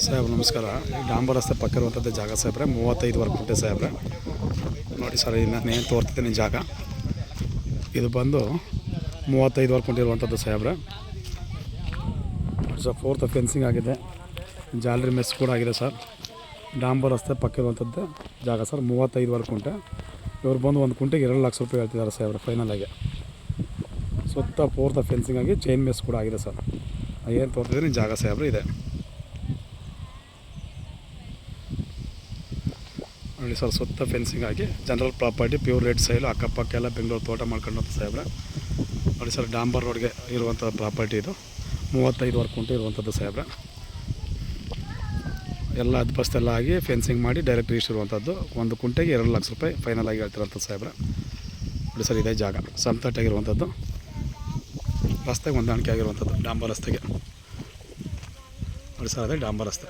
ಸಾಹೇಬ್ರೆ ನಮಸ್ಕಾರ. ಈ ಡಾಂಬರ್ ರಸ್ತೆ ಪಕ್ಕ ಇರುವಂಥದ್ದು ಜಾಗ ಸಾಹೇಬ್ರೆ 35 ಕುಂಟೆ ಸಾಹೇಬ್ರೆ. ನೋಡಿ ಸರ್, ನಾನು ಏನು ತೋರ್ತಿದ್ದೀನಿ ಜಾಗ. ಇದು ಬಂದು 35 ಕುಂಟೆ ಇರುವಂಥದ್ದು ಸಾಹೇಬ್ರೆ. ಸರ್ ಫೋರ್ತ್ ಫೆನ್ಸಿಂಗ್ ಆಗಿದೆ, ಜಾಲರಿ ಮೆಸ್ ಕೂಡ ಆಗಿದೆ ಸರ್. ಡಾಂಬರ್ ರಸ್ತೆ ಪಕ್ಕ ಇರುವಂಥದ್ದು ಜಾಗ ಸರ್, 35 ಕುಂಟೆ. ಇವ್ರು ಬಂದು ಒಂದು ಕುಂಟೆಗೆ 2 ಲಕ್ಷ ರೂಪಾಯಿ ಹೇಳ್ತಿದ್ದಾರೆ ಸಾಹೇಬ್ರೆ ಫೈನಲಾಗಿ. ಸುತ್ತ ಫೋರ್ತ್ ಫೆನ್ಸಿಂಗ್ ಆಗಿ ಚೈನ್ ಮೆಸ್ ಕೂಡ ಆಗಿದೆ ಸರ್. ಏನು ತೋರ್ತಿದ್ದೀನಿ ಜಾಗ ಸಾಹೇಬ್ರೆ ಇದೆ ನೋಡಿ ಸರ್. ಸುತ್ತ ಫೆನ್ಸಿಂಗ್ ಆಗಿ ಜನರಲ್ ಪ್ರಾಪರ್ಟಿ, ಪ್ಯೂರ್ ರೇಟ್ ಸೈಲು, ಅಕ್ಕಪಕ್ಕ ಎಲ್ಲ ಬೆಂಗಳೂರು ತೋಟ ಮಾಡ್ಕೊಂಡು ಸಾಹೇಬ್ರೆ. ನೋಡಿ ಸರ್, ಡಾಂಬರ್ ರೋಡ್ಗೆ ಇರುವಂಥ ಪ್ರಾಪರ್ಟಿ ಇದು. 35 ಕುಂಟೆ ಇರುವಂಥದ್ದು ಸಾಹೇಬ್ರೆ. ಎಲ್ಲ ಅದ್ಬಸ್ತೆಲ್ಲ ಆಗಿ ಫೆನ್ಸಿಂಗ್ ಮಾಡಿ ಡೈರೆಕ್ಟ್ ರಿಜಿಸ್ಟರ್ ಇರುವಂಥದ್ದು. ಒಂದು ಕುಂಟೆಗೆ 2 ಲಕ್ಷ ರೂಪಾಯಿ ಫೈನಲ್ ಆಗಿ ಹೇಳ್ತಿರೋಂಥದ್ದು ಸಾಹೇಬ್ರೆ. ನೋಡಿ ಸರ್, ಇದೇ ಜಾಗ ಸಮತಟ್ಟಾಗಿರುವಂಥದ್ದು, ರಸ್ತೆಗೆ ಹೊಂದಾಣಿಕೆ ಆಗಿರುವಂಥದ್ದು ಡಾಂಬರ್ ರಸ್ತೆಗೆ. ನೋಡಿ ಸರ್, ಅದೇ ಡಾಂಬರ್ ರಸ್ತೆ.